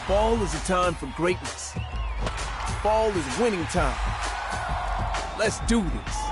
Fall is a time for greatness. Fall is winning time. Let's do this.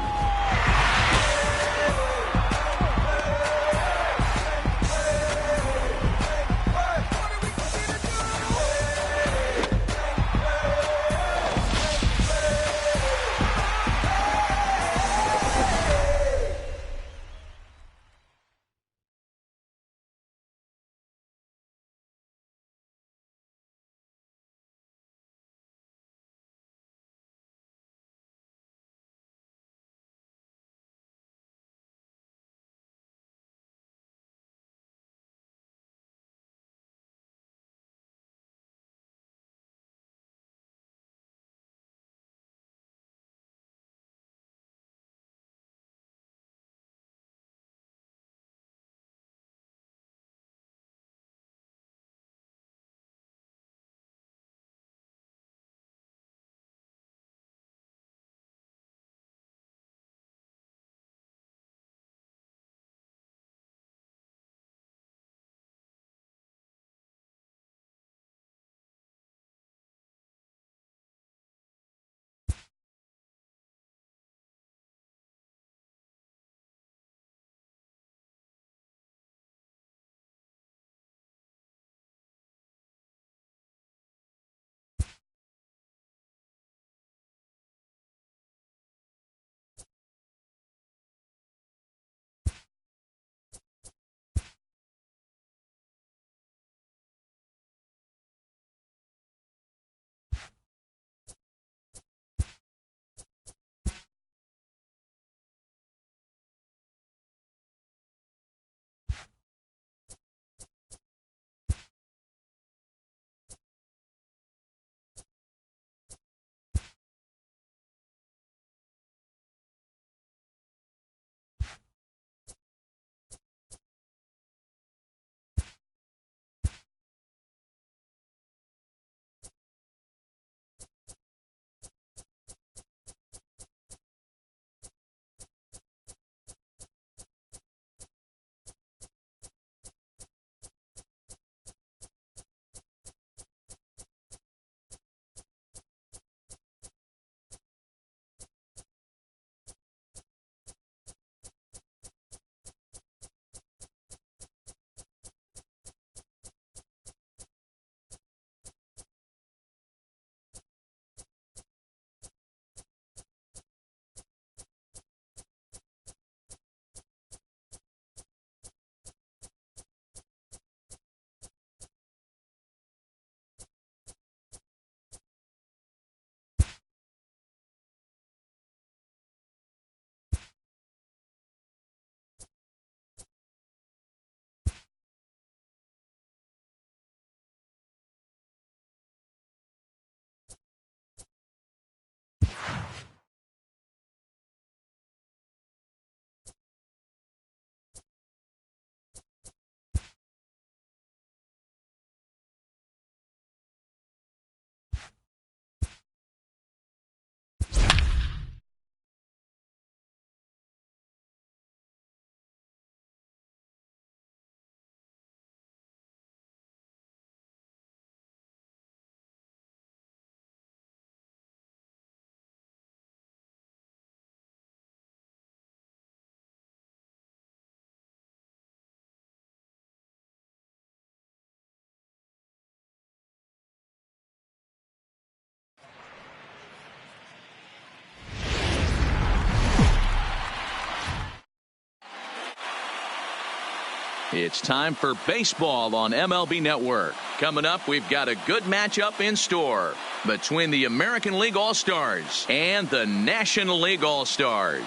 It's time for baseball on MLB Network. Coming up, we've got a good matchup in store between the American League All-Stars and the National League All-Stars.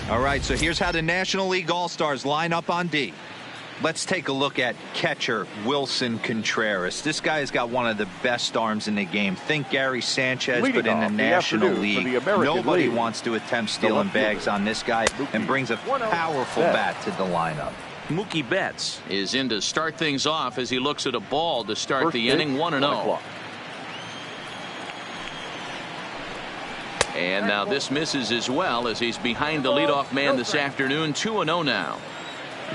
All right, so here's how the National League All-Stars line up on D. Let's take a look at catcher Wilson Contreras. This guy has got one of the best arms in the game. Think Gary Sanchez, but in the National League. Nobody wants to attempt stealing bags on this guy and brings a powerful bat to the lineup. Mookie Betts is in to start things off as he looks at a ball to start the inning 1-0. And now this misses as well, as he's behind the leadoff man this afternoon. 2-0 now.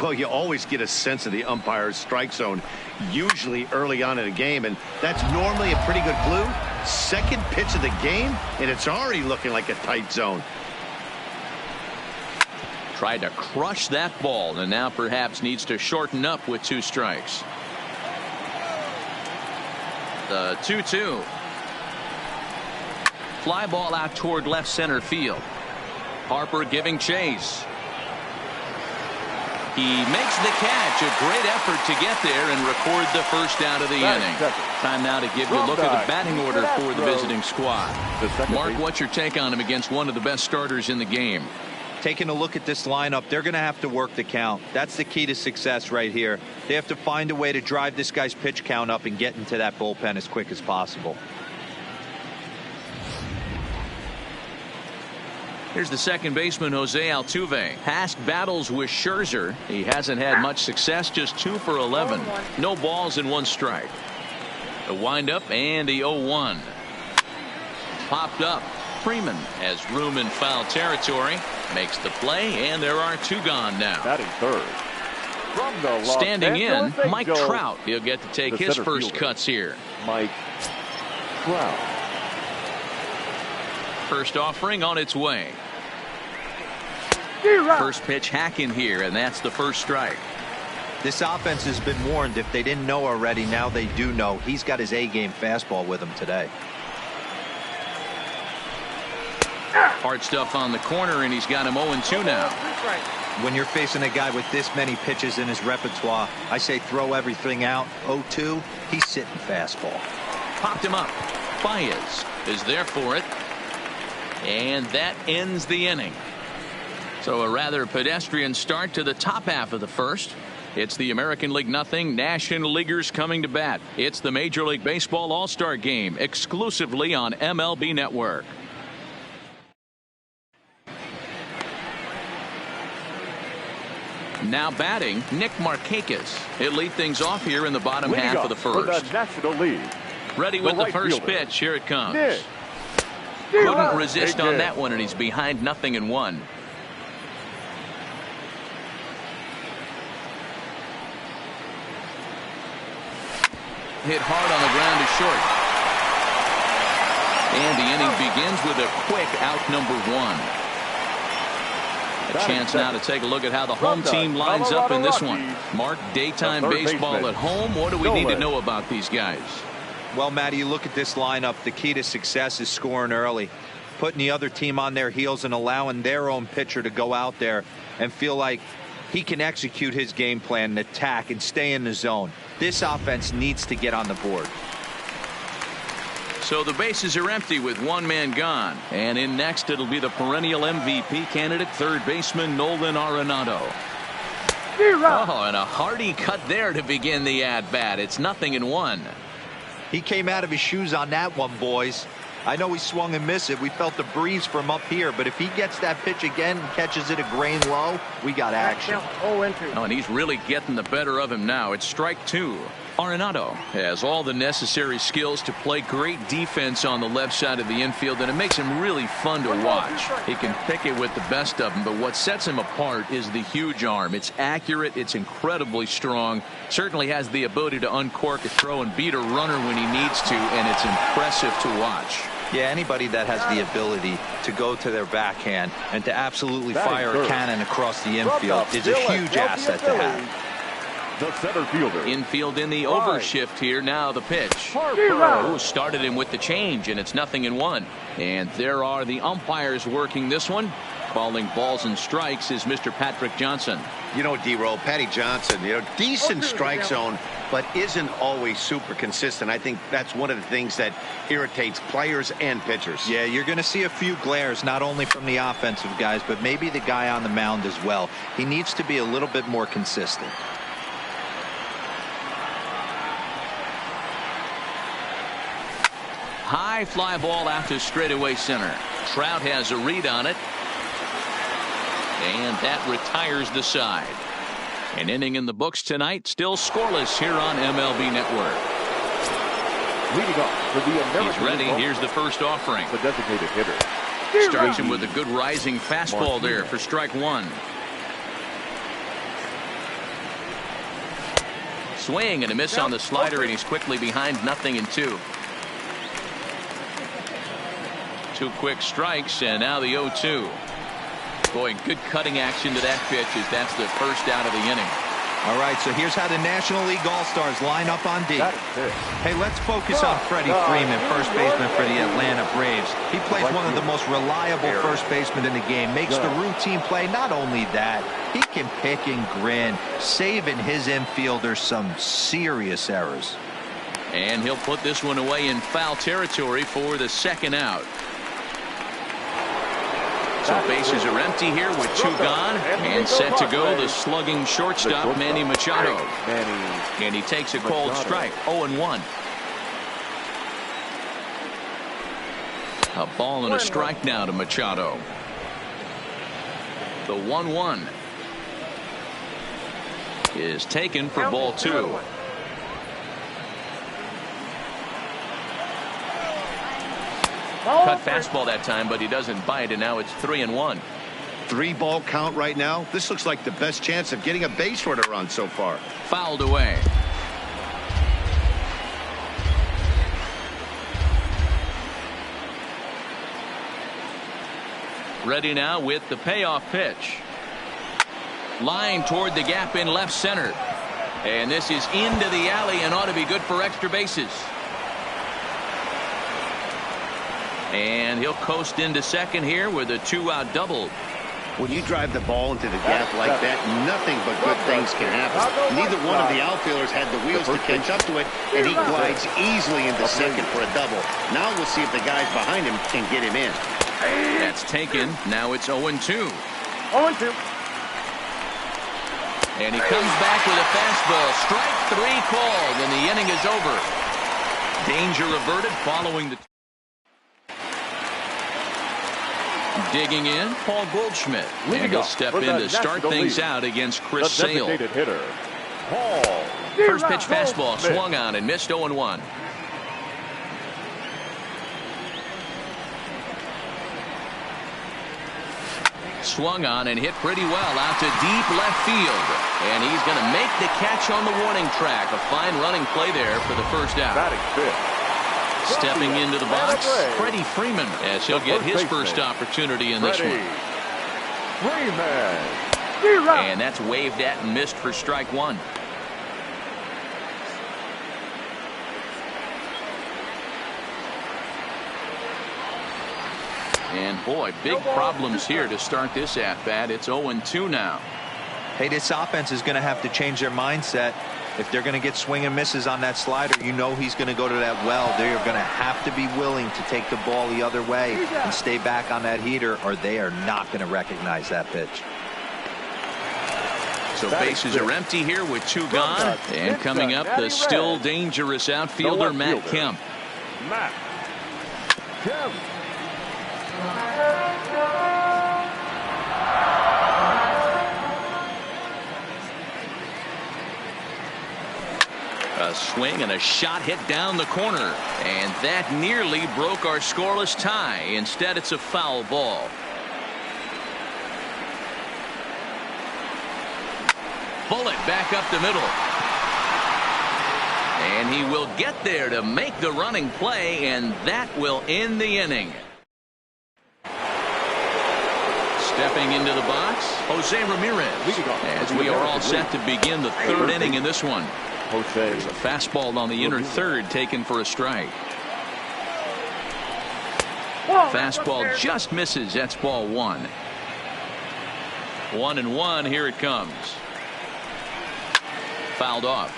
Well, you always get a sense of the umpire's strike zone, usually early on in a game, and that's normally a pretty good clue. Second pitch of the game, and it's already looking like a tight zone. Tried to crush that ball, and now perhaps needs to shorten up with 2 strikes. The 2-2. Fly ball out toward left center field. Harper giving chase. He makes the catch. A great effort to get there and record the first out of the inning. Time now to give you a look at the batting order for the visiting squad. Mark, what's your take on him against one of the best starters in the game? Taking a look at this lineup, they're going to have to work the count. That's the key to success right here. They have to find a way to drive this guy's pitch count up and get into that bullpen as quick as possible. Here's the second baseman, Jose Altuve. Past battles with Scherzer. He hasn't had much success, just 2 for 11. No balls and 1 strike. The windup and the 0-1. Popped up. Freeman has room in foul territory. Makes the play, and there are 2 gone now. Batting third. From the Los Standing in, Angeles Mike Angels, Trout. He'll get to take his first fielder, cuts here. Mike Trout. First offering on its way. First pitch hack in here, and that's the first strike. This offense has been warned. If they didn't know already, now they do know. He's got his A-game fastball with him today. Hard stuff on the corner, and he's got him 0-2 now. When you're facing a guy with this many pitches in his repertoire, I say throw everything out. 0-2, he's sitting fastball. Popped him up. Baez is there for it. And that ends the inning. So a rather pedestrian start to the top half of the first. It's the American League nothing, National Leaguers coming to bat. It's the Major League Baseball All-Star Game, exclusively on MLB Network. Now batting, Nick Markakis. He'll lead things off here in the bottom half of the first. For the National League. Ready with the first pitch. Here it comes. Couldn't resist on that one, and he's behind 0-1. Hit hard on the ground to short. And the inning begins with a quick out number 1. A chance now to take a look at how the home team lines up in this one. Mark, daytime baseball at home. What do we need to know about these guys? Well, Matty, you look at this lineup. The key to success is scoring early, putting the other team on their heels and allowing their own pitcher to go out there and feel like he can execute his game plan and attack and stay in the zone. This offense needs to get on the board. So the bases are empty with 1 man gone. And in next, it'll be the perennial MVP candidate, third baseman Nolan Arenado. Oh, and a hearty cut there to begin the at-bat. It's 0-1. He came out of his shoes on that one, boys. I know he swung and missed it. We felt the breeze from up here, but if he gets that pitch again and catches it a grain low, we got action. Oh, and he's really getting the better of him now. It's strike 2. Arenado has all the necessary skills to play great defense on the left side of the infield, and it makes him really fun to watch. He can pick it with the best of them, but what sets him apart is the huge arm. It's accurate, it's incredibly strong, certainly has the ability to uncork a throw and beat a runner when he needs to, and it's impressive to watch. Yeah, anybody that has the ability to go to their backhand and to absolutely fire a cannon across the infield is a huge asset to have. The center fielder. Infield in the overshift here. Now the pitch. Oh, started him with the change, and it's 0-1. And there are the umpires working this one. Calling balls and strikes is Mr. Patrick Johnson. You know, D-Roll, Patty Johnson, decent strike zone, but isn't always super consistent. I think that's one of the things that irritates players and pitchers. Yeah, you're going to see a few glares, not only from the offensive guys, but maybe the guy on the mound as well. He needs to be a little bit more consistent. High fly ball out to straightaway center. Trout has a read on it. And that retires the side. An inning in the books tonight, still scoreless here on MLB Network. Leading up for the American He's ready. Here's the first offering. The designated hitter. Strikes him with a good rising fastball there for strike one. Swing and a miss on the slider, and he's quickly behind 0-2. Two quick strikes, and now the 0-2. Boy, good cutting action to that pitch as that's the first out of the inning. All right, so here's how the National League All-Stars line up on D. Hey, let's focus on Freddie Freeman, first baseman for the Atlanta Braves. He plays one of the most reliable first basemen in the game, makes the routine play. Not only that, he can pick and grin, saving his infielders some serious errors. And he'll put this one away in foul territory for the second out. So bases are empty here with two gone, and set to go the slugging shortstop Manny Machado. And he takes a cold strike. 0-1. A ball and a strike now to Machado. The 1-1 is taken for ball two. Cut fastball that time, but he doesn't bite, and now it's 3-1. 3-ball count right now. This looks like the best chance of getting a base runner run so far. Fouled away. Ready now with the payoff pitch. Line toward the gap in left center. And this is into the alley and ought to be good for extra bases. And he'll coast into second here with a 2-out double. When you drive the ball into the gap like that, nothing but good things can happen. Neither one of the outfielders had the wheels to catch up to it, and he glides easily into second for a double. Now we'll see if the guys behind him can get him in. That's taken. Now it's 0-2. 0-2. And he comes back with a fastball. Strike three called, and the inning is over. Danger averted following the... Digging in, Paul Goldschmidt. And he'll step in to start things out against Chris Sale. First pitch fastball swung on and missed. 0-1. Swung on and hit pretty well out to deep left field. And he's going to make the catch on the warning track. A fine running play there for the first out. Stepping into the box, Freddie Freeman, as he'll get his first opportunity in this one. And that's waved at and missed for strike one. And boy, big problems here to start this at-bat. It's 0-2 now. Hey, this offense is going to have to change their mindset. If they're going to get swing and misses on that slider, you know he's going to go to that well. They're going to have to be willing to take the ball the other way and stay back on that heater, or they are not going to recognize that pitch. So bases are empty here with two gone. And coming up, the still dangerous outfielder, Matt Kemp. A swing and a shot hit down the corner, and that nearly broke our scoreless tie. Instead, it's a foul ball. Bullet back up the middle, and he will get there to make the running play, and that will end the inning. Stepping into the box, Jose Ramirez, as we are all set to begin the third inning in this one. There's a fastball on the inner third taken for a strike. Fastball just misses. That's ball one. 1-1. Here it comes. Fouled off.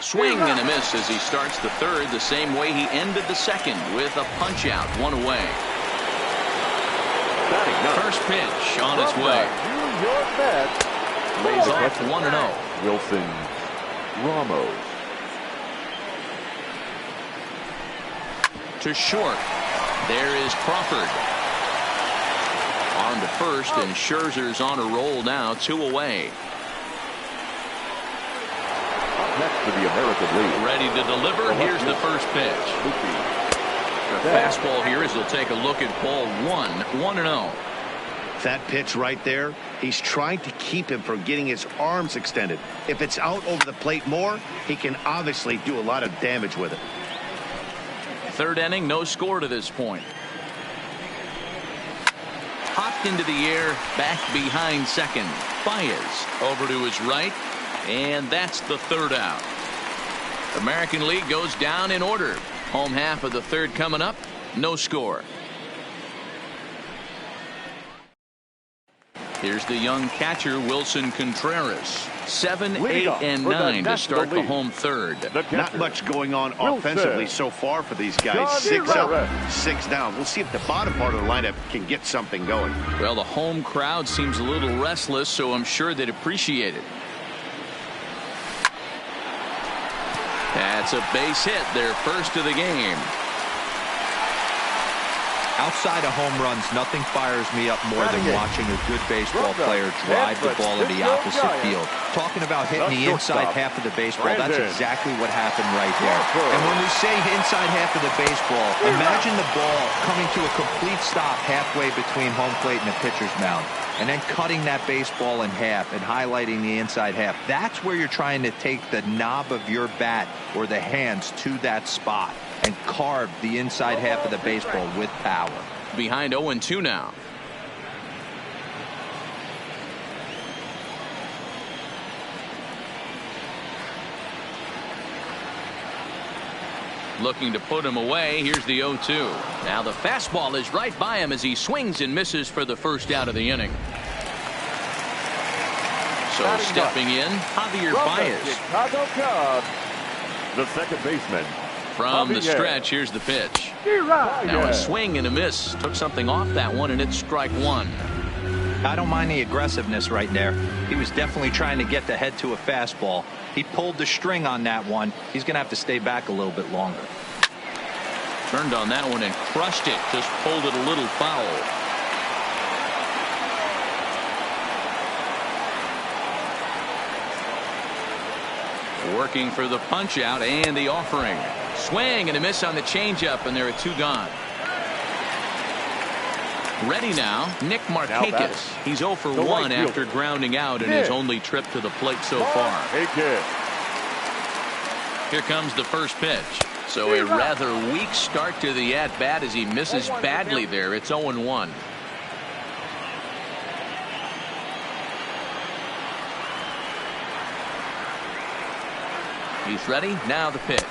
Swing and a miss as he starts the third the same way he ended the second with a punch out. One away. First pitch on its way. Lays off 1-0. Wilson Ramos. To short. There is Crawford. On to first, and Scherzer's on a roll now. 2 away. next for the American League. Ready to deliver. Here's the first pitch. The fastball here as he'll take a look at ball 1-0. That pitch right there, he's trying to keep him from getting his arms extended. If it's out over the plate more, he can obviously do a lot of damage with it. Third inning, no score to this point. Hopped into the air, back behind second. Baez over to his right, and that's the third out. American League goes down in order. Home half of the third coming up, no score. Here's the young catcher, Wilson Contreras. 7, 8, and 9 to start the home third. Not much going on offensively so far for these guys. 6 up, 6 down. We'll see if the bottom part of the lineup can get something going. Well, the home crowd seems a little restless, so I'm sure they'd appreciate it. That's a base hit, their first of the game. Outside of home runs, nothing fires me up more than watching a good baseball player drive the ball in the opposite field. Talking about hitting the inside half of the baseball, that's exactly what happened right there. And when we say inside half of the baseball, imagine the ball coming to a complete stop halfway between home plate and the pitcher's mound, and then cutting that baseball in half and highlighting the inside half. That's where you're trying to take the knob of your bat or the hands to that spot and carve the inside half of the baseball with power. Behind 0-2 now. Looking to put him away. Here's the 0-2. Now the fastball is right by him as he swings and misses for the first out of the inning. So stepping in, Javier Baez. Chicago Cubs, the second baseman. From the stretch, here's the pitch. Now a swing and a miss. Took something off that one, and it's strike one. I don't mind the aggressiveness right there. He was definitely trying to get the head to a fastball. He pulled the string on that one. He's going to have to stay back a little bit longer. Turned on that one and crushed it. Just pulled it a little foul. Working for the punch out and the offering. Swing and a miss on the changeup, and there are 2 gone. Ready now, Nick Markakis. He's 0 for 1 after grounding out in his only trip to the plate so far. Here comes the first pitch. So a rather weak start to the at-bat as he misses badly there. It's 0-1. He's ready. Now the pitch.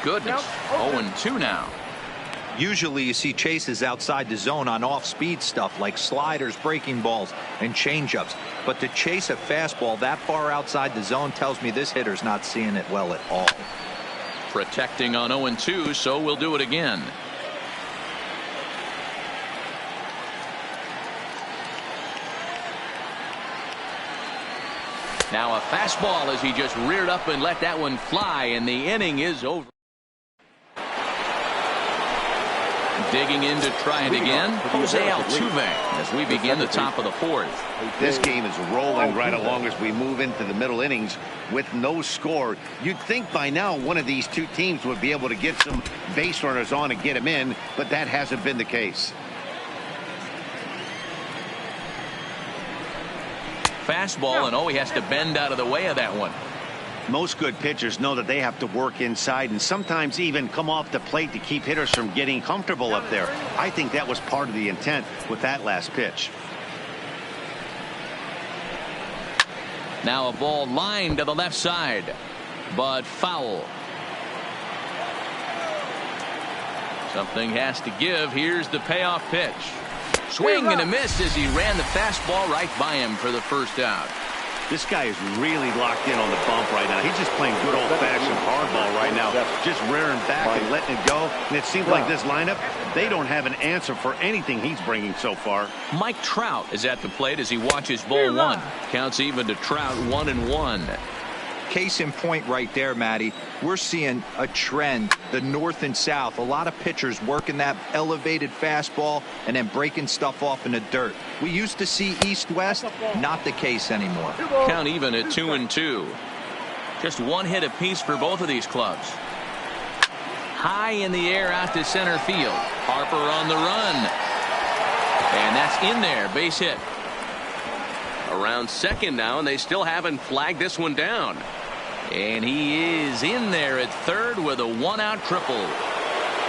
Goodness. 0-2 now. Usually you see chases outside the zone on off-speed stuff like sliders, breaking balls, and changeups. But to chase a fastball that far outside the zone tells me this hitter's not seeing it well at all. Protecting on 0-2, so we'll do it again. Now a fastball as he just reared up and let that one fly, and the inning is over. Digging in to try it again, Jose Altuve, as we begin the top of the fourth. This game is rolling right along as we move into the middle innings with no score. You'd think by now one of these two teams would be able to get some base runners on and get them in, but that hasn't been the case. Fastball, and he has to bend out of the way of that one. Most good pitchers know that they have to work inside and sometimes even come off the plate to keep hitters from getting comfortable up there. I think that was part of the intent with that last pitch. Now a ball lined to the left side, but foul. Something has to give. Here's the payoff pitch. Swing and a miss as he ran the fastball right by him for the first out. This guy is really locked in on the bump right now. He's just playing good old-fashioned hardball right now, just rearing back and letting it go. And it seems like this lineup, they don't have an answer for anything he's bringing so far. Mike Trout is at the plate as he watches ball one. Counts even to Trout, 1-1. Case in point right there, Matty. We're seeing a trend, the north and south. A lot of pitchers working that elevated fastball and then breaking stuff off in the dirt. We used to see east-west, not the case anymore. Count even at 2-2. Just one hit apiece for both of these clubs. High in the air out to center field. Harper on the run. And that's in there. Base hit. Around second now, and they still haven't flagged this one down. And he is in there at third with a one-out triple.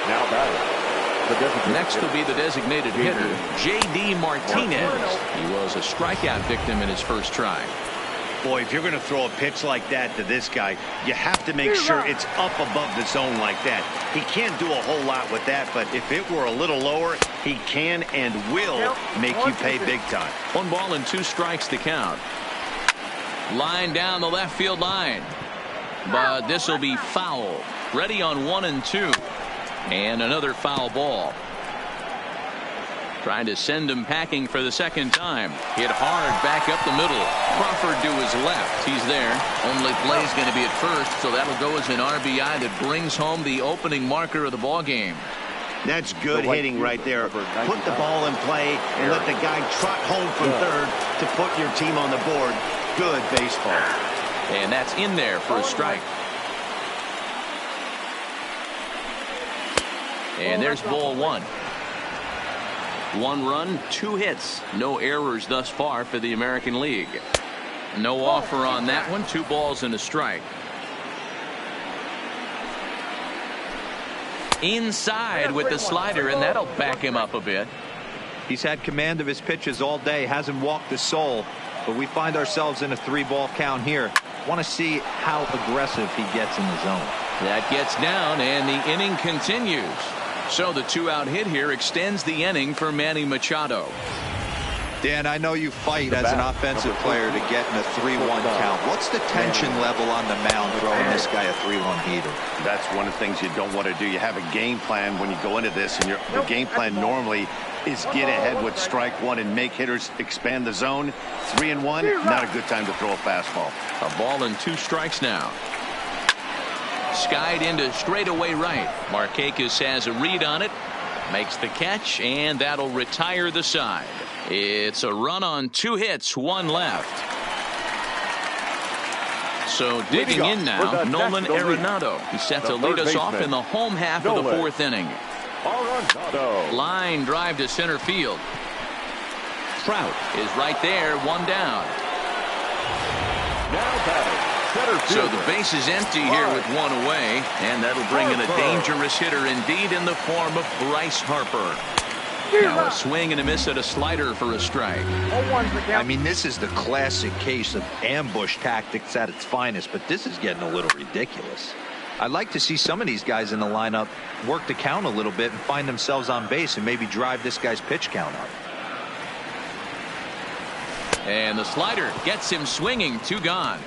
Now batting. Next will be the designated hitter, J.D. Martinez. He was a strikeout victim in his first try. Boy, if you're going to throw a pitch like that to this guy, you have to make sure it's up above the zone like that. He can't do a whole lot with that, but if it were a little lower, he can and will make you pay big time. 1 ball and 2 strikes to count. Line down the left field line. But this will be foul. Ready on 1 and 2. And another foul ball. Trying to send him packing for the second time. Hit hard back up the middle. Crawford to his left. He's there. Only play is going to be at first, so that'll go as an RBI that brings home the opening marker of the ball game. That's good hitting right there. Put the ball in play and let the guy trot home from third to put your team on the board. Good baseball. And that's in there for a strike. And there's ball 1. 1 run, 2 hits. No errors thus far for the American League. No offer on that one. 2 balls and a strike. Inside with the slider, and that'll back him up a bit. He's had command of his pitches all day, hasn't walked a soul, but we find ourselves in a 3-ball count here. Want to see how aggressive he gets in the zone. That gets down, and the inning continues. So the 2-out hit here extends the inning for Manny Machado. Dan, I know you fight as an offensive player to get in a 3-1 count. What's the tension level on the mound throwing this guy a 3-1 heater? That's one of the things you don't want to do. You have a game plan when you go into this, and the game plan normally is get ahead with strike 1 and make hitters expand the zone. 3-1, not a good time to throw a fastball. A ball and 2 strikes now. Skied into straightaway right. Markakis has a read on it. Makes the catch, and that'll retire the side. It's a run on 2 hits, 1 left. So digging in now, Nolan Arenado. He's set to lead us off in the home half of the 4th inning. Line drive to center field. Trout is right there, 1 down. Now batting. So the base is empty here with 1 away, and that'll bring in a dangerous hitter indeed in the form of Bryce Harper. Now a swing and a miss at a slider for a strike. I mean, this is the classic case of ambush tactics at its finest, but this is getting a little ridiculous. I'd like to see some of these guys in the lineup work the count a little bit and find themselves on base and maybe drive this guy's pitch count up. And the slider gets him swinging. 2 gone.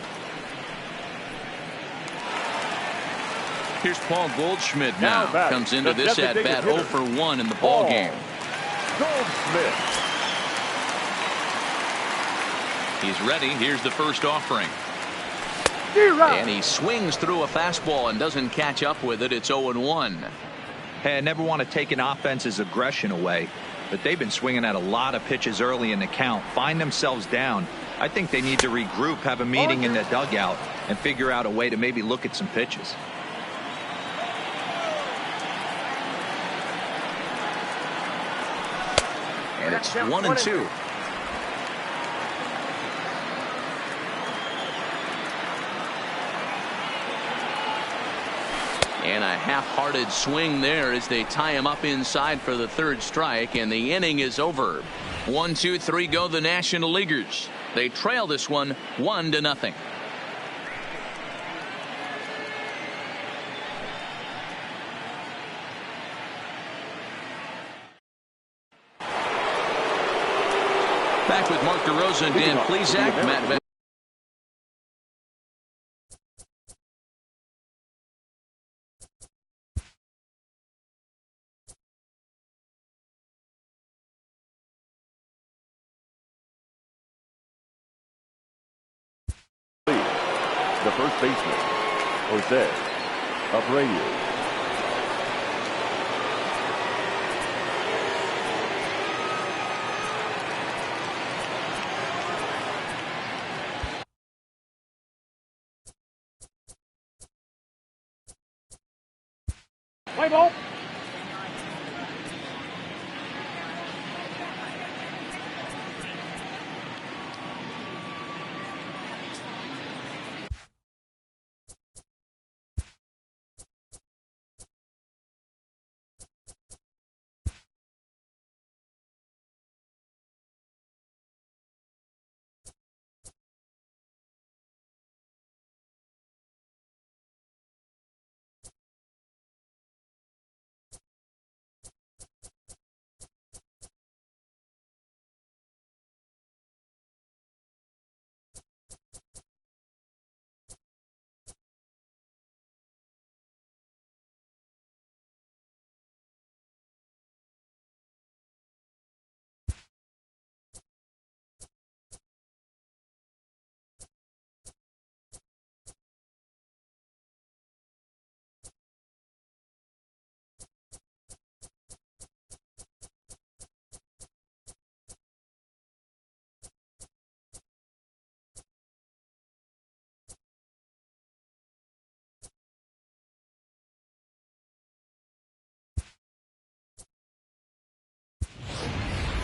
Here's Paul Goldschmidt now. Comes into this at bat 0 for 1 in the ball game. Goldschmidt. He's ready. Here's the first offering. And he swings through a fastball and doesn't catch up with it. It's 0-1. Hey, I never want to take an offense's aggression away, but they've been swinging at a lot of pitches early in the count. Find themselves down. I think they need to regroup, have a meeting in the dugout, and figure out a way to maybe look at some pitches. And it's 1-2. And a half-hearted swing there as they tie him up inside for the 3rd strike, and the inning is over. 1, 2, 3 go the National Leaguers. They trail this one 1-0. Back with Mark DeRosa and Dan Plesac. Matt The first baseman, Jose Abreu. Play ball.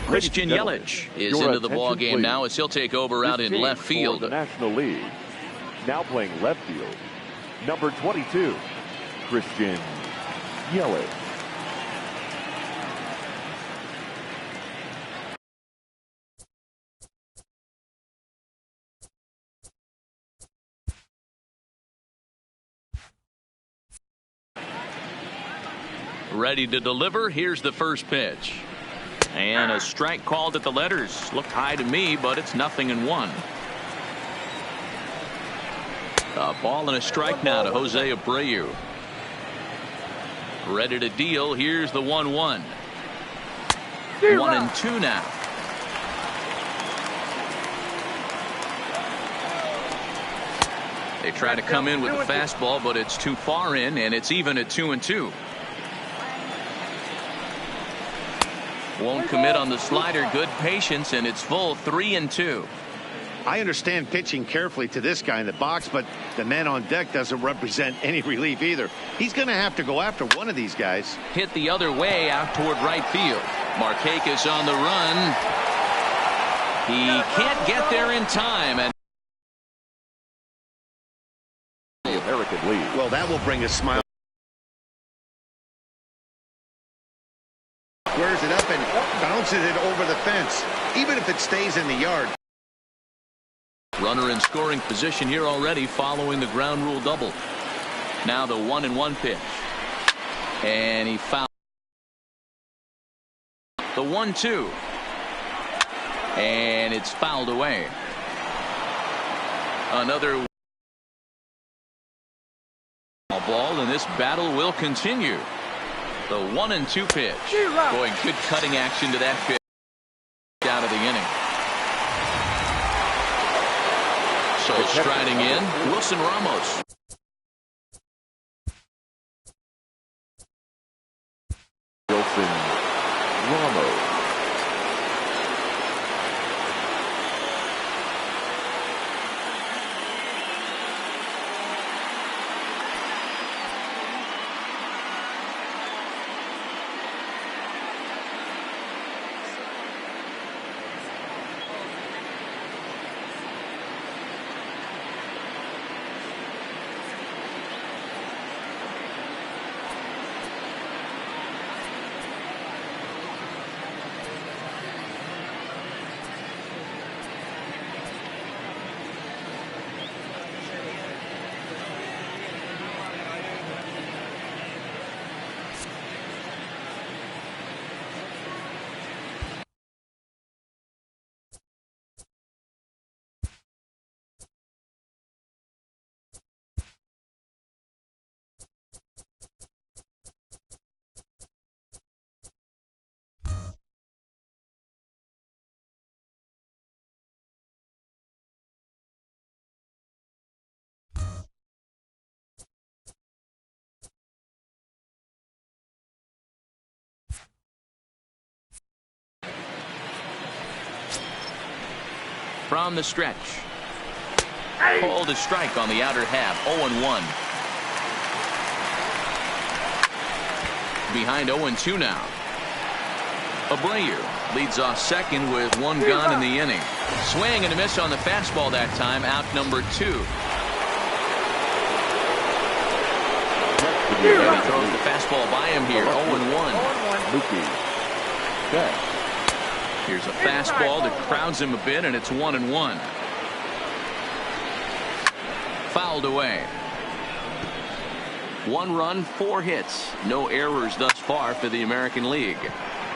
Christian Yelich is into the ball game now as he'll take over out in left field. For the National League, now playing left field, number 22, Christian Yelich. Ready to deliver. Here's the first pitch. And a strike called at the letters. Looked high to me, but it's 0-1. A ball and a strike now to Jose Abreu. Ready to deal. Here's the 1-1. 1-2 now. They try to come in with the fastball, but it's too far in, and it's even at 2-2. Won't commit on the slider. Good patience, and it's full 3-2. I understand pitching carefully to this guy in the box, but the man on deck doesn't represent any relief either. He's going to have to go after one of these guys. Hit the other way out toward right field. Markakis on the run. He can't get there in time. And The American League. Well, that will bring a smile. Squares it up and bounces it over the fence, even if it stays in the yard. Runner in scoring position here already following the ground rule double. Now the 1-1 pitch. And he fouled. The 1-2. And it's fouled away. Another ball, and this battle will continue. The 1-2 pitch. Boy, good cutting action to that pitch out of the inning. So striding in, Wilson Ramos. Wilson Ramos. From the stretch. Called a strike on the outer half. 0-1. behind 0-2 now. Abreu leads off second with one gun in the inning. Swing and a miss on the fastball that time, out number 2. And he throws the fastball by him here, 0-1. Here's a fastball that crowds him a bit, and it's 1-1. Fouled away. 1 run, 4 hits. No errors thus far for the American League.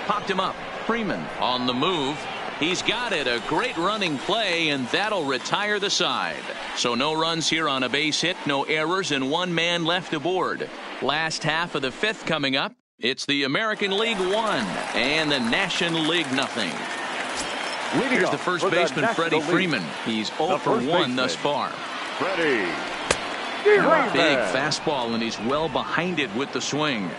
Popped him up. Freeman on the move. He's got it. A great running play, and that'll retire the side. So no runs here on a base hit, no errors, and 1 man left aboard. Last half of the 5th coming up. It's the American League 1 and the National League 0. Here's the first baseman, Freddie Freeman. He's 0 for 1 thus far. Freddie. Big fastball, and he's well behind it with the swing.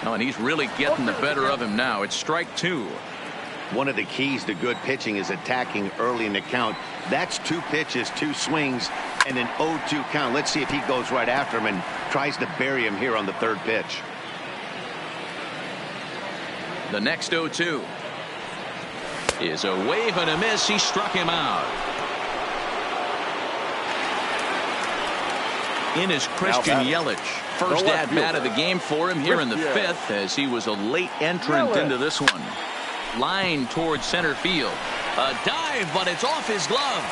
Oh, and he's really getting the better of him now. It's strike 2. One of the keys to good pitching is attacking early in the count. That's 2 pitches, 2 swings, and an 0-2 count. Let's see if he goes right after him and tries to bury him here on the 3rd pitch. The next 0-2 is a wave and a miss. He struck him out. In is Christian Yelich. First at bat of the game for him here in the 5th, as he was a late entrant into this one. Line towards center field. A dive, but it's off his glove.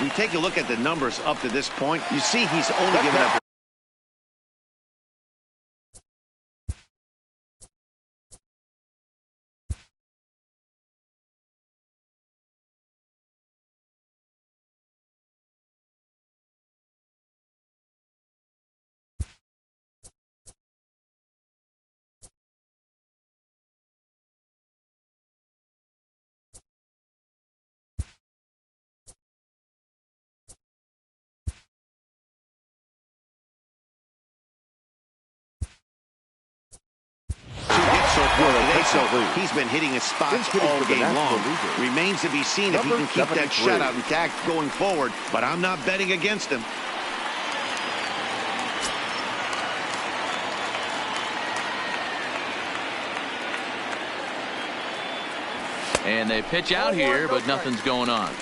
You take a look at the numbers up to this point. You see he's only given up. So he's been hitting his spots all game long. Remains to be seen if he can keep that shutout intact going forward, but I'm not betting against him. And they pitch out here, but nothing's going on.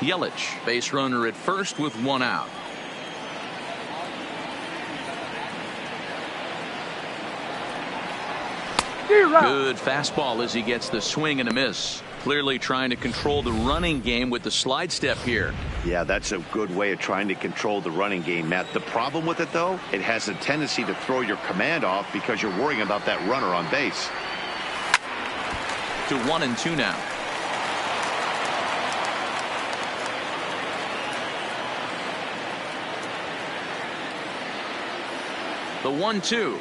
Yelich, base runner at first with 1 out. Good fastball as he gets the swing and a miss. Clearly trying to control the running game with the slide step here. Yeah, that's a good way of trying to control the running game, Matt. The problem with it, though, it has a tendency to throw your command off because you're worrying about that runner on base. To 1-2 now. The 1-2.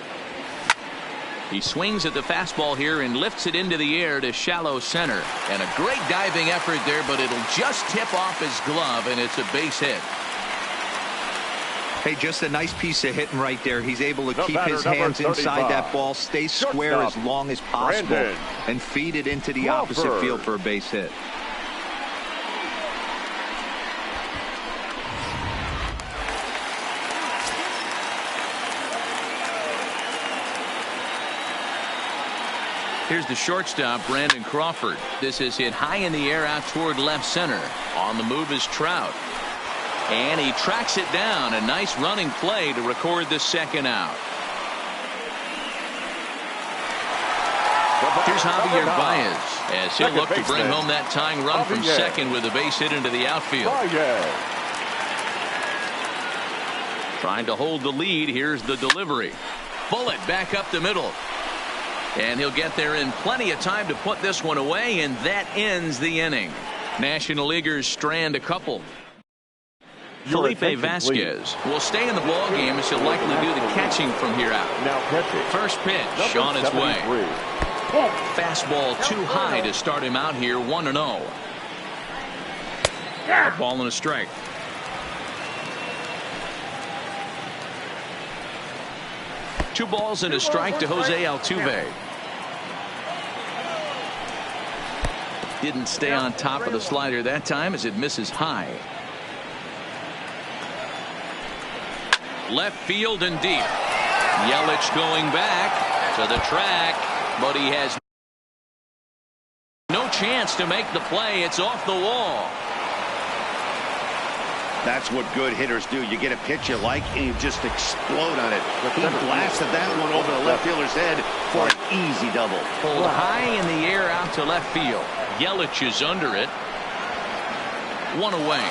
He swings at the fastball here and lifts it into the air to shallow center. And a great diving effort there, but it'll just tip off his glove, and it's a base hit. Hey, just a nice piece of hitting right there. He's able to keep his hands inside that ball, stay square as long as possible, and feed it into the opposite field for a base hit. Here's the shortstop, Brandon Crawford. This is hit high in the air out toward left center. On the move is Trout. And he tracks it down. A nice running play to record the 2nd out. Here's Javier Baez as he'll look to bring home that tying run from second with a base hit into the outfield. Trying to hold the lead. Here's the delivery. Bullet back up the middle. And he'll get there in plenty of time to put this one away, and that ends the inning. National Leaguers strand a couple. Felipe Vasquez will stay in the ball game as he'll likely do the catching from here out. First pitch on its way. Fastball too high to start him out here, 1-0. A ball and a strike. 2 balls and a strike to Jose Altuve. Didn't stay on top of the slider that time as it misses high. Left field and deep. Yelich going back to the track, but he has no chance to make the play. It's off the wall. That's what good hitters do. You get a pitch you like and you just explode on it. He blasted that one over the left fielder's head for an easy double. Pulled high in the air out to left field. Yelich is under it. 1 away.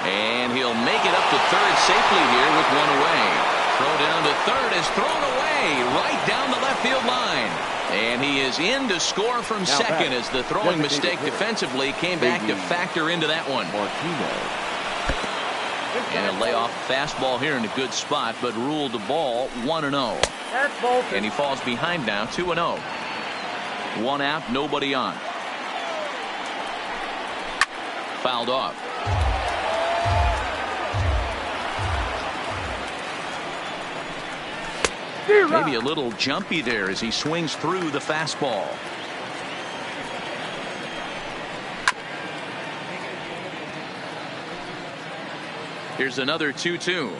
And he'll make it up to third safely here with 1 away. Throw down to third is thrown away right down the left field line. And he is in to score from second as the throwing mistake defensively came back to factor into that one. And a layoff fastball here in a good spot, but ruled the ball 1-0. And he falls behind now 2-0. 1 out, nobody on. Fouled off. Maybe a little jumpy there as he swings through the fastball. Here's another 2-2.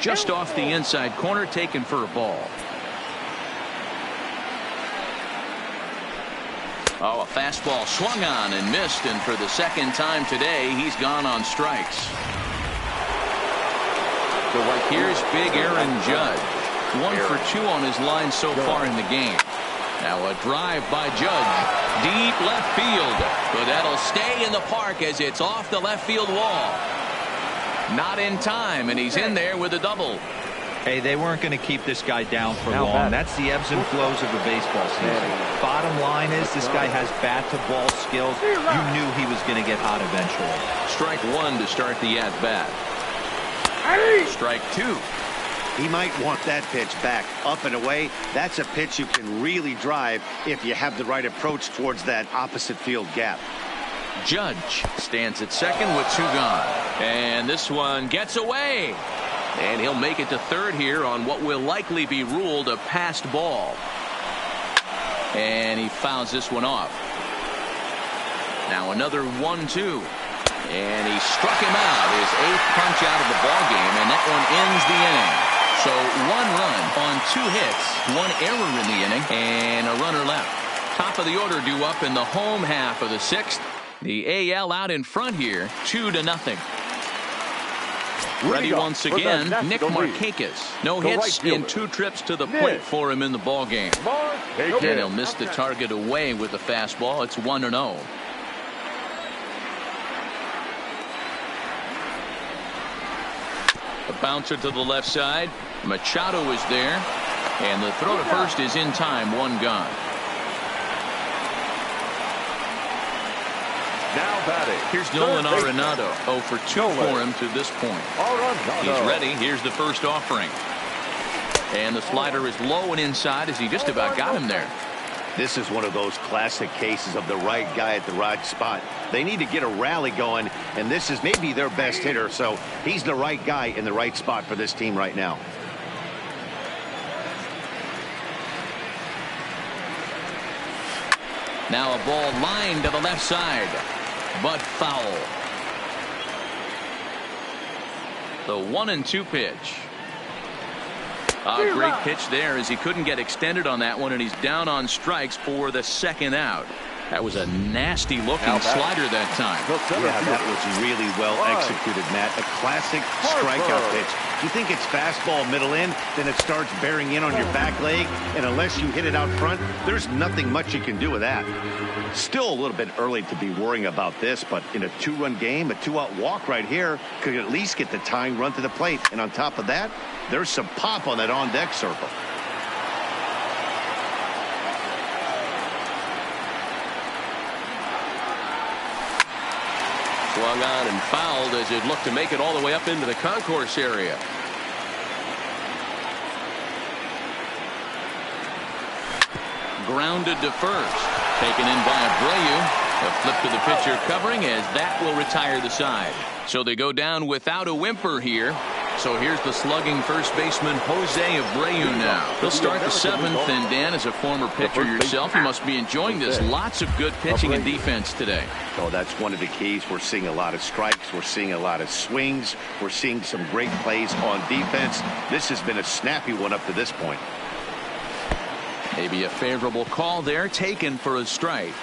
Just off the inside corner, taken for a ball. Oh, a fastball swung on and missed, and for the second time today, he's gone on strikes. Here's big Aaron Judge. 1 for 2 on his line so far in the game. Now a drive by Judge. Deep left field. But that'll stay in the park as it's off the left field wall. Not in time, and he's in there with a double. Hey, they weren't going to keep this guy down for long. That's the ebbs and flows of the baseball season. Bottom line is this guy has bat-to-ball skills. You knew he was going to get hot eventually. Strike 1 to start the at-bat. Strike 2. He might want that pitch back up and away. That's a pitch you can really drive if you have the right approach towards that opposite field gap. Judge stands at second with 2 gone. And this one gets away. And he'll make it to third here on what will likely be ruled a passed ball. And he fouls this one off. Now another 1-2. And he struck him out, his 8th punch out of the ball game, and that one ends the inning. So 1 run on 2 hits, 1 error in the inning, and a runner left. Top of the order due up in the home half of the 6th. The AL out in front here, 2-0. Ready once again, Nick Markakis. No hits in 2 trips to the plate for him in the ball game. And he'll miss the target away with the fastball. It's 1-0. A bouncer to the left side. Machado is there. And the throw to first is in time. 1 gone. Now batting. Here's Nolan Arenado. 0 for 2 for him to this point. He's ready. Here's the first offering. And the slider is low and inside as he just about got him there. This is one of those classic cases of the right guy at the right spot. They need to get a rally going, and this is maybe their best hitter, so he's the right guy in the right spot for this team right now. Now a ball lined to the left side, but foul. The 1-2 pitch. A great pitch there as he couldn't get extended on that one, and he's down on strikes for the 2nd out. That was a nasty looking slider that time. Yeah, that was really well executed, Matt. A classic strikeout pitch. You think it's fastball middle in, then it starts bearing in on your back leg, and unless you hit it out front, there's nothing much you can do with that. Still a little bit early to be worrying about this, but in a 2-run game, a 2-out walk right here could at least get the tying run to the plate. And on top of that, there's some pop on that on-deck circle. Swung on and fouled as it looked to make it all the way up into the concourse area. Grounded to first. Taken in by Abreu. A flip to the pitcher covering as that will retire the side. So they go down without a whimper here. So here's the slugging first baseman Jose Abreu now. He'll start the seventh, and Dan, as a former pitcher yourself, you must be enjoying this. Lots of good pitching and defense today. Oh, that's one of the keys. We're seeing a lot of strikes. We're seeing a lot of swings. We're seeing some great plays on defense. This has been a snappy one up to this point. Maybe a favorable call there, taken for a strike.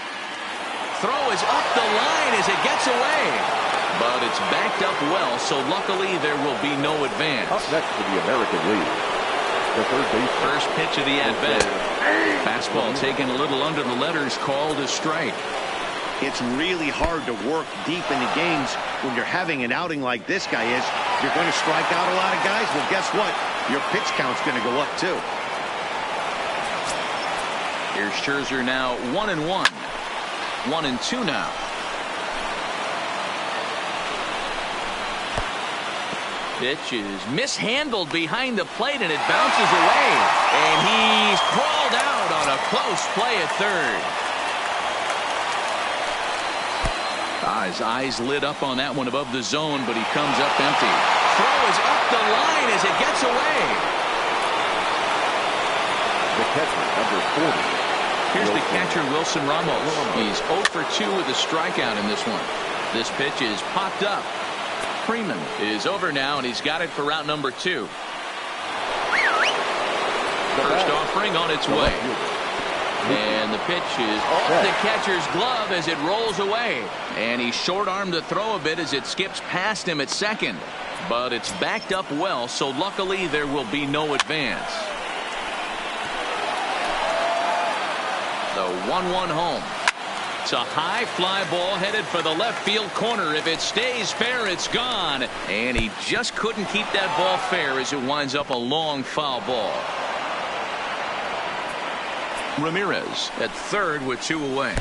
Throw is up the line as it gets away. But it's backed up well, so luckily there will be no advance. Up next for the American League, the third baseman. First pitch of the at-bat. Fastball taken a little under the letters, called a strike. It's really hard to work deep into games when you're having an outing like this guy is. You're going to strike out a lot of guys. Well, guess what? Your pitch count's going to go up, too. Here's Scherzer now 1-1. 1-2 now. Pitch is mishandled behind the plate, and it bounces away. And he's called out on a close play at third. His eyes lit up on that one above the zone, but he comes up empty. Throw is up the line as it gets away. The catcher, number 40. Here's the catcher, Wilson Ramos. He's 0 for 2 with a strikeout in this one. This pitch is popped up. Freeman is over now, and he's got it for route number 2. First offering on its way. And the pitch is off the catcher's glove as it rolls away. And he short-armed the throw a bit as it skips past him at second. But it's backed up well, so luckily there will be no advance. The 1-1 home. It's a high fly ball headed for the left field corner. If it stays fair, it's gone. And he just couldn't keep that ball fair as it winds up a long foul ball. Ramirez at third with 2 away.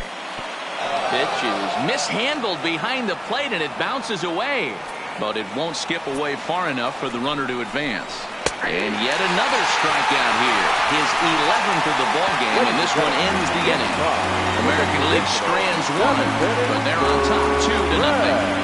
Pitch is mishandled behind the plate, and it bounces away. But it won't skip away far enough for the runner to advance. And yet another strikeout here. His 11th of the ballgame, and this one ends the inning. American League strands 1, but they're on top 2-0.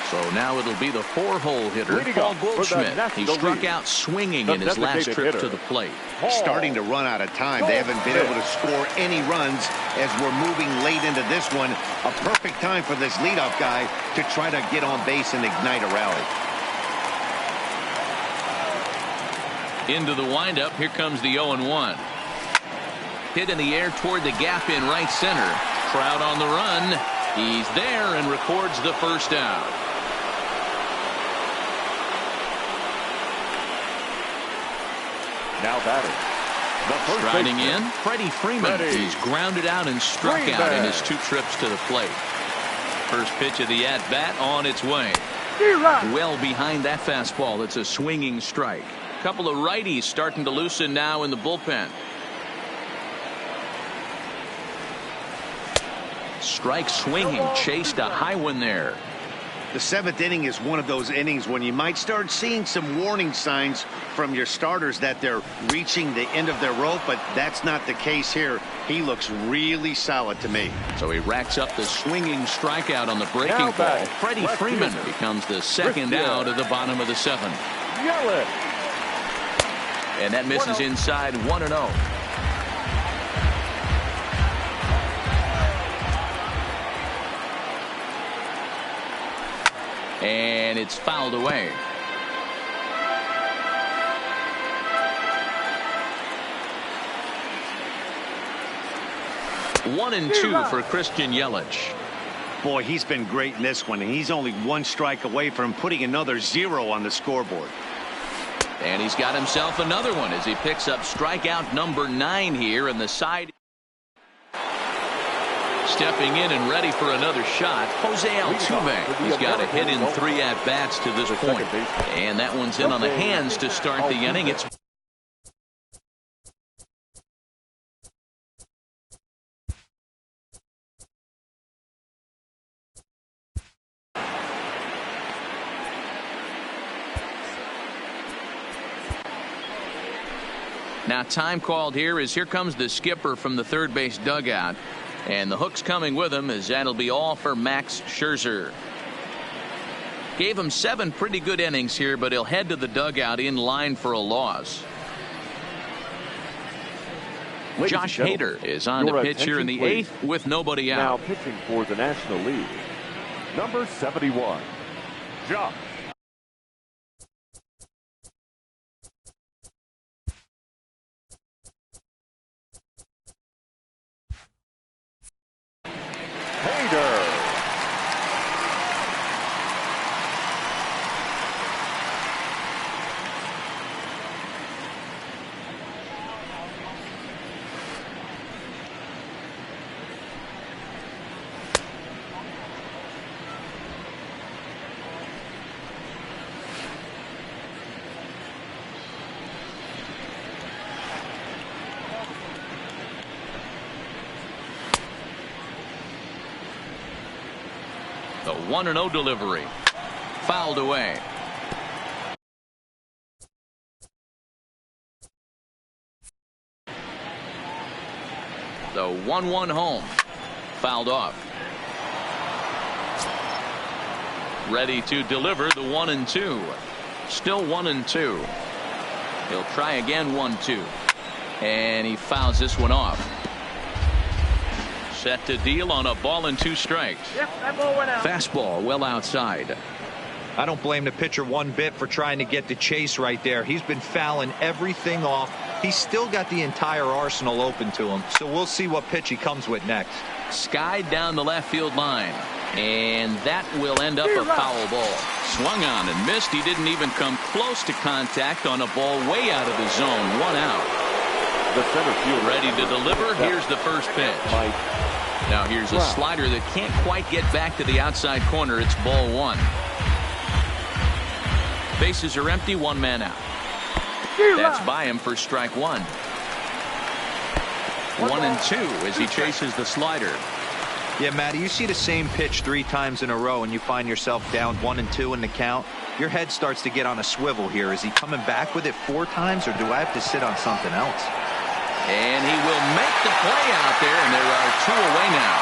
So now it'll be the 4-hole hitter, Paul Goldschmidt. He struck out swinging in his last trip to the plate. Starting to run out of time. They haven't been able to score any runs as we're moving late into this one. A perfect time for this leadoff guy to try to get on base and ignite a rally. Into the windup. Here comes the 0-1. Hit in the air toward the gap in right center. Trout on the run. He's there and records the first out. Now batting. Striding in, Freddie Freeman. He's grounded out and struck out in his 2 trips to the plate. First pitch of the at-bat on its way. Well behind that fastball. It's a swinging strike. A couple of righties starting to loosen now in the bullpen. Strike swinging, chased a high one there. The 7th inning is one of those innings when you might start seeing some warning signs from your starters that they're reaching the end of their rope, but that's not the case here. He looks really solid to me. So he racks up the swinging strikeout on the breaking ball. Freddie Freeman becomes the second out of the bottom of the 7th. And that misses inside 1-0. And it's fouled away. One and 2 for Christian Yelich. Boy, he's been great in this one, and he's only 1 strike away from putting another 0 on the scoreboard. And he's got himself another one as he picks up strikeout number 9 here, and the side stepping in and ready for another shot. Jose Altuve. He's got a hit in 3 at-bats to this point. And that one's in on the hands to start the inning. It's Now time called here as here comes the skipper from the third base dugout. And the hook's coming with him as that'll be all for Max Scherzer. Gave him 7 pretty good innings here, but he'll head to the dugout in line for a loss. Josh Hader is on to pitch here in the 8th with nobody out. Now pitching for the National League, number 71, Josh. Hader. The 1-0 delivery. Fouled away. The 1-1 home. Fouled off. Ready to deliver the 1-2. Still 1-2. He'll try again 1-2. And he fouls this one off. Set to deal on a ball and 2 strikes. Yep, that ball went out. Fastball well outside. I don't blame the pitcher one bit for trying to get the chase right there. He's been fouling everything off. He's still got the entire arsenal open to him. So we'll see what pitch he comes with next. Skied down the left field line. And that will end up a foul ball. Swung on and missed. He didn't even come close to contact on a ball way out of the zone. 1 out. The center field ready to deliver. Here's the first pitch. Now here's a slider that can't quite get back to the outside corner. It's ball 1. Bases are empty. 1 man out. That's by him for strike 1. 1-2 as he chases the slider. Yeah, Matty, you see the same pitch 3 times in a row and you find yourself down 1-2 in the count. Your head starts to get on a swivel here. Is he coming back with it 4 times, or do I have to sit on something else? And he will make the play out there, and there are 2 away now.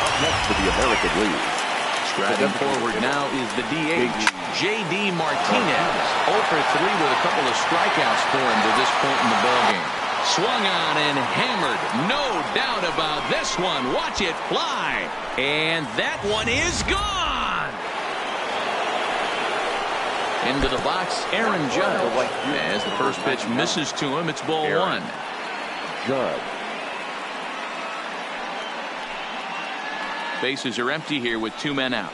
Up next for the American League. Striding forward now is the DH, J.D. Martinez. 0 for 3 with a couple of strikeouts for him to this point in the ballgame. Swung on and hammered. No doubt about this one. Watch it fly. And that one is gone. Into the box, Aaron Judge. As the first pitch misses to him, it's ball 1. Judge. Bases are empty here with 2 men out.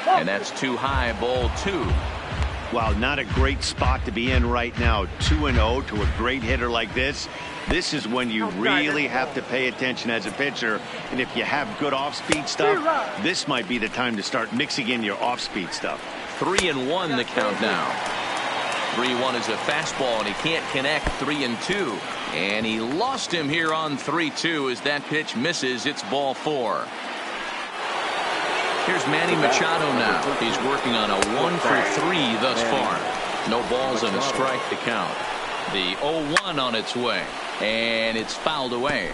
And that's too high, ball 2. Wow, not a great spot to be in right now. 2-0 to a great hitter like this. This is when you really have to pay attention as a pitcher. And if you have good off-speed stuff, this might be the time to start mixing in your off-speed stuff. 3-1 the count now. 3-1 is a fastball, and he can't connect. 3-2. And he lost him here on 3-2 as that pitch misses. It's ball 4. Here's Manny Machado now. He's working on a 1 for 3 thus far. No balls and a strike to count. The 0-1 on its way. And it's fouled away.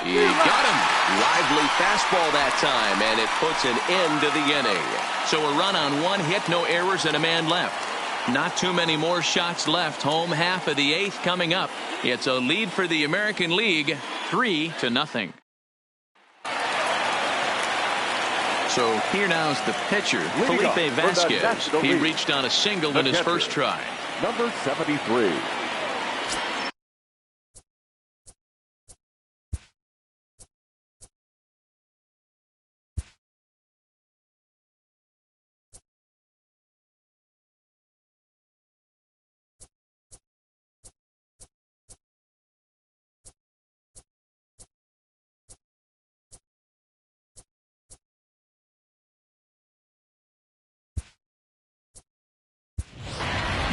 He got him. Lively fastball that time, and it puts an end to the inning. So a run on 1 hit, no errors, and a man left. Not too many more shots left. Home half of the 8th coming up. It's a lead for the American League, 3-0. So here now's the pitcher, Felipe Vasquez. He reached on a single in his first try. Number 73.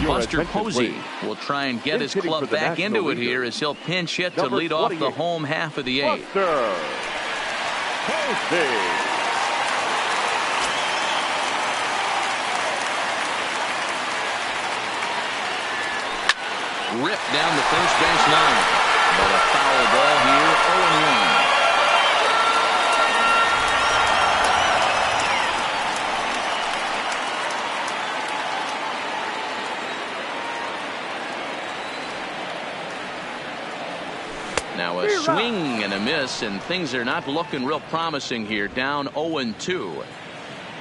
Buster Posey will try and get his club back into it here as he'll pinch hit to lead off the home half of the 8th. Buster Posey. ripped down the first base line. But a foul ball here, 0-1. Now a swing and a miss, and things are not looking real promising here. Down 0-2.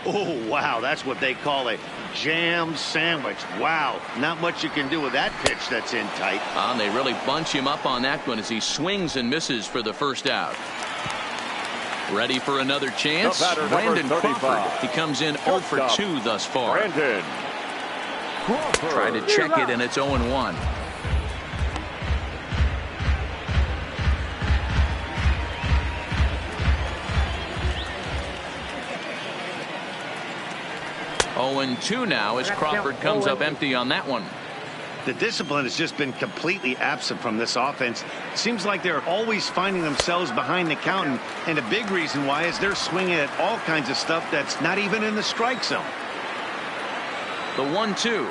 Oh, wow. That's what they call a jam sandwich. Wow. Not much you can do with that pitch that's in tight. They really bunch him up on that one as he swings and misses for the first out. Ready for another chance? Brandon Crawford. He comes in 0 for 2 thus far. Brandon Crawford. Try to check it, and it's 0-1. And 2 now as Crawford comes up empty on that one. The discipline has just been completely absent from this offense. Seems like they're always finding themselves behind the count, and a big reason why is they're swinging at all kinds of stuff that's not even in the strike zone. The 1-2.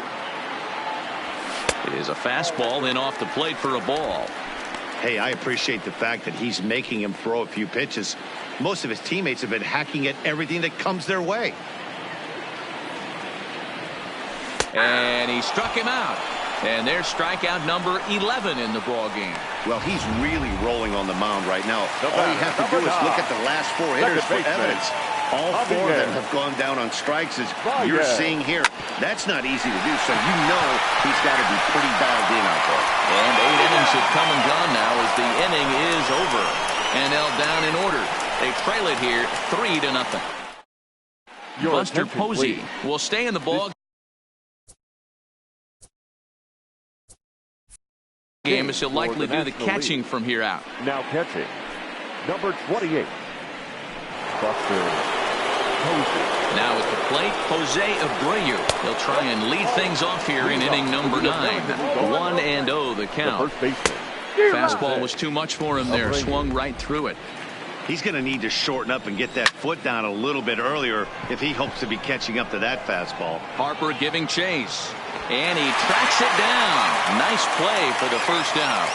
It is a fastball in off the plate for a ball. Hey, I appreciate the fact that he's making him throw a few pitches. Most of his teammates have been hacking at everything that comes their way. And he struck him out. And there's strikeout number 11 in the ball game. Well, he's really rolling on the mound right now. All you have to do is look at the last 4 hitters for evidence. All 4 of them have gone down on strikes, as you're seeing here. That's not easy to do, so you know he's got to be pretty dialed in out there. And 8 innings have come and gone now as the inning is over. NL down in order. They trail it here 3-0. Buster Posey will stay in the ball game as he'll likely do the catching from here out. Now catching, number 28, Buster Posey. Now at the plate, Jose Abreu. He'll try and lead things off here in inning number 9. 1-0 the count. Fastball was too much for him there. Swung right through it. He's going to need to shorten up and get that foot down a little bit earlier if he hopes to be catching up to that fastball. Harper giving chase. And he tracks it down. Nice play for the first out.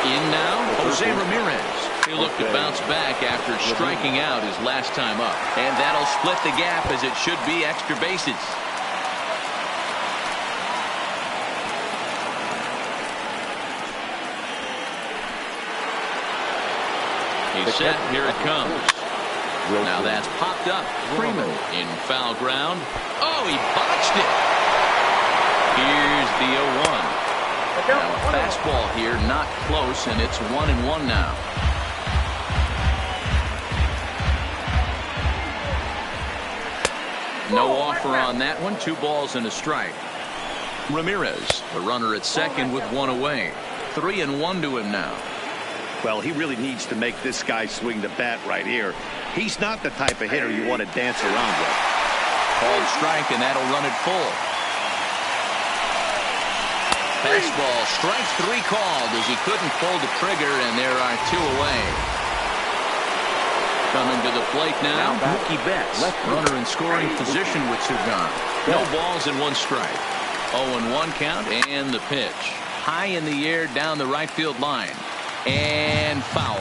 In now, Jose Ramirez. He'll look to bounce back after striking out his last time up. And that'll split the gap, as it should be extra bases. He's set. Here it comes. Now that's popped up. Freeman in foul ground. Oh, he botched it. Here's the 0-1. Now a fastball here, not close, and it's 1-1 now. No offer on that one. 2 balls and a strike. Ramirez, the runner at second with 1 away. 3-1 to him now. Well, he really needs to make this guy swing the bat right here. He's not the type of hitter you want to dance around with. Called strike, and that'll run it full. Fastball, strike 3 called as he couldn't pull the trigger, and there are 2 away. Coming to the plate now, Mookie Betts. Runner in scoring position with 2 gone. No balls and 1 strike. 0-1 count, and the pitch. High in the air down the right field line. And foul.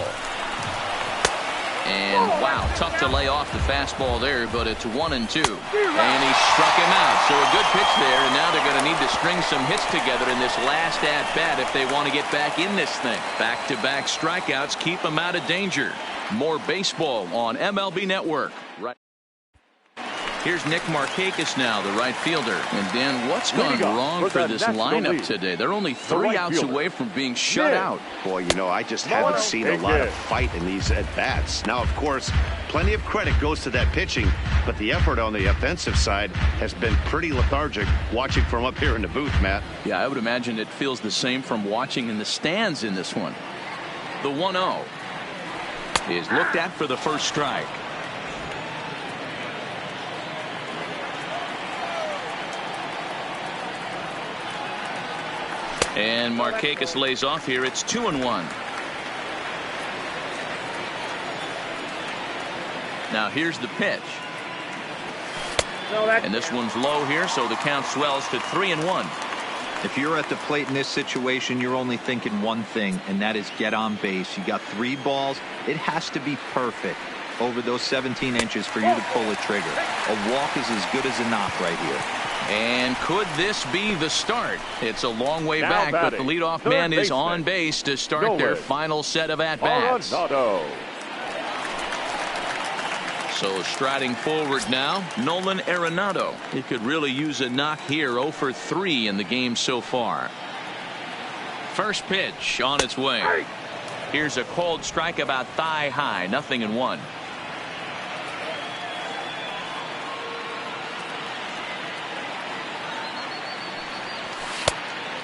And wow, tough to lay off the fastball there, but it's 1-2. And he struck him out. So a good pitch there, and now they're going to need to string some hits together in this last at-bat if they want to get back in this thing. Back-to-back strikeouts keep them out of danger. More baseball on MLB Network. Right. Here's Nick Markakis now, the right fielder. And Dan, what's gone wrong for this lineup today? They're only 3 outs away from being shut out. Boy, you know, I just haven't seen a lot of fight in these at-bats. Now, of course, plenty of credit goes to that pitching, but the effort on the offensive side has been pretty lethargic watching from up here in the booth, Matt. Yeah, I would imagine it feels the same from watching in the stands in this one. The 1-0 is looked at for the first strike. And Markakis lays off here. It's 2-1. Now here's the pitch. And this one's low here, so the count swells to 3-1. If you're at the plate in this situation, you're only thinking one thing, and that is get on base. You got 3 balls. It has to be perfect over those 17 inches for you to pull a trigger. A walk is as good as a knock right here. And could this be the start? It's a long way Now back, but the batting, leadoff third man is baseman, on base to start Nolan their final set of at-bats. Arenado. So striding forward now, Nolan Arenado. He could really use a knock here. 0 for 3 in the game so far. First pitch on its way. Here's a cold strike about thigh high. 0-1.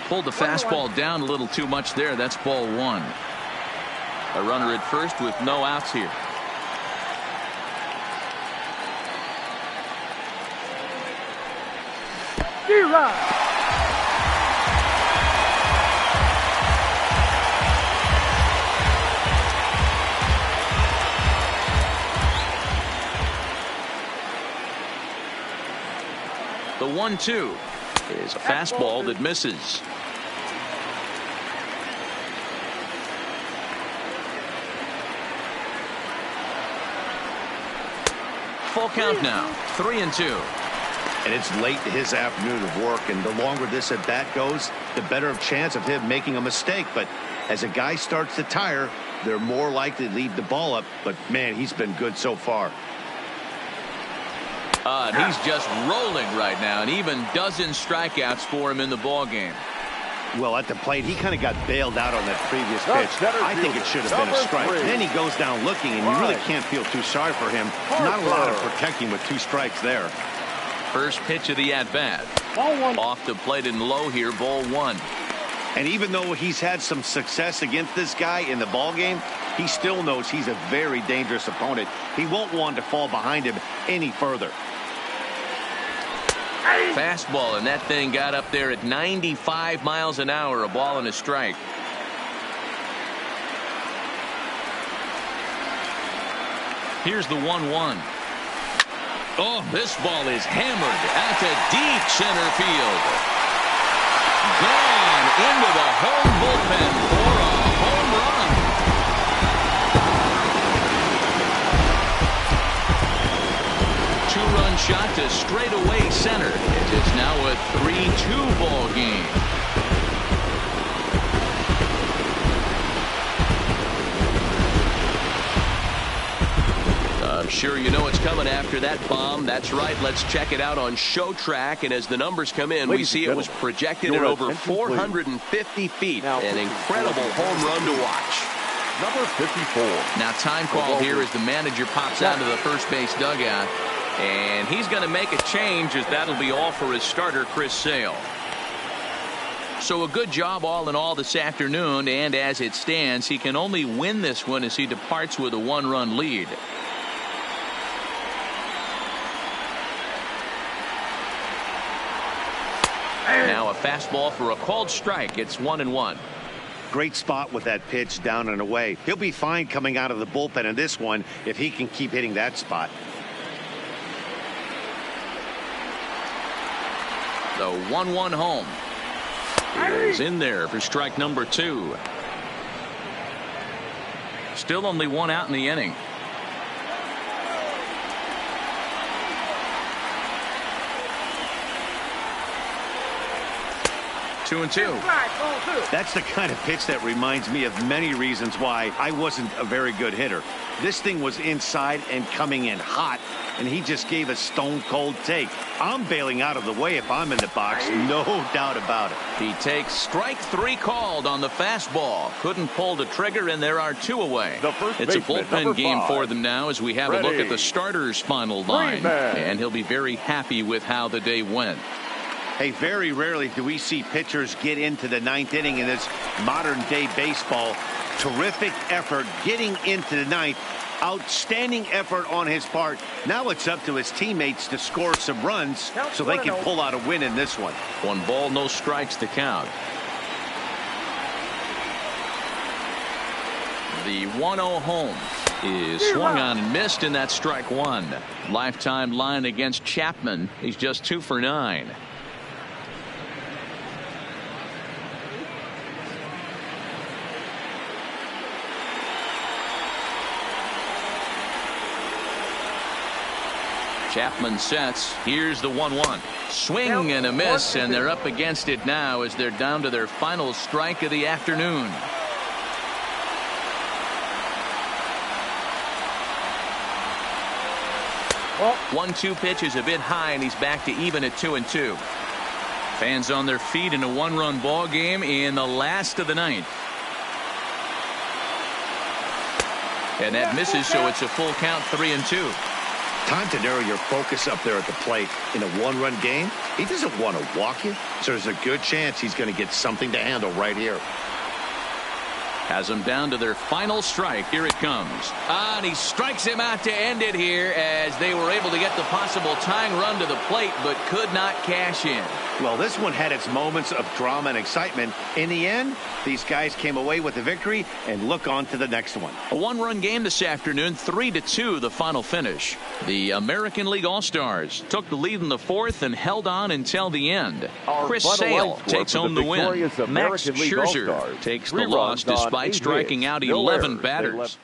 Pulled the fastball down a little too much there. That's ball 1. A runner at first with no outs here. The 1-2 is a fastball that misses. Full count now. 3-2. And it's late in his afternoon of work, and the longer this at bat goes, the better of chance of him making a mistake. But as a guy starts to tire, they're more likely to leave the ball up. But man, he's been good so far. And he's just rolling right now, and even dozen strikeouts for him in the ball game. Well, at the plate, he kind of got bailed out on that previous pitch. I think it should have been a strike. Then he goes down looking, and you really can't feel too sorry for him. Not a lot of protecting with 2 strikes there. First pitch of the at-bat. Off the plate and low here, ball 1. And even though he's had some success against this guy in the ball game, he still knows he's a very dangerous opponent. He won't want to fall behind him any further. Fastball, and that thing got up there at 95 miles an hour. A ball and a strike. Here's the 1-1. Oh, this ball is hammered out to deep center field. Gone into the home bullpen for a home run. Two-run shot to straightaway center. It's now a 3-2 ball game. I'm sure you know what's coming after that bomb. That's right. Let's check it out on Show Track. And as the numbers come in, we see it was projected at over 450 feet. An incredible home run to watch. Number 54. Now time call here as the manager pops out of the first base dugout. And he's going to make a change, as that'll be all for his starter, Chris Sale. So a good job all in all this afternoon. And as it stands, he can only win this one as he departs with a 1-run lead. Now a fastball for a called strike. It's 1-1. Great spot with that pitch down and away. He'll be fine coming out of the bullpen in this one if he can keep hitting that spot. The 1-1 home is in there for strike number 2. Still only 1 out in the inning. Two and two. That's the kind of pitch that reminds me of many reasons why I wasn't a very good hitter. This thing was inside and coming in hot, and he just gave a stone-cold take. I'm bailing out of the way if I'm in the box, no doubt about it. He takes strike 3 called on the fastball. Couldn't pull the trigger, and there are 2 away. It's a bullpen game for them now as we have a look at the starters' final line. And he'll be very happy with how the day went. Hey, very rarely do we see pitchers get into the 9th inning in this modern-day baseball. Terrific effort getting into the 9th. Outstanding effort on his part. Now it's up to his teammates to score some runs so they can pull out a win in this one. 1 ball, no strikes to count. The 1-0 home. is swung on and missed, and that's strike one. Lifetime line against Chapman. He's just 2 for 9. Chapman sets. Here's the 1-1. Swing and a miss, and they're up against it now as they're down to their final strike of the afternoon. Well, 1-2 pitch is a bit high, and he's back to even at 2-2. Fans on their feet in a one-run ball game in the last of the ninth. And that misses, so it's a full count, 3-2. Time to narrow your focus up there at the plate. In a one-run game, he doesn't want to walk you, so there's a good chance he's going to get something to handle right here. Has them down to their final strike. Here it comes. And he strikes him out to end it here as they were able to get the possible tying run to the plate, but could not cash in. Well, this one had its moments of drama and excitement. In the end, these guys came away with the victory and look on to the next one. A one-run game this afternoon, 3-2 the final finish. The American League All-Stars took the lead in the fourth and held on until the end. Chris Sale takes home the win. Max Scherzer takes the loss despite striking out 11 batters.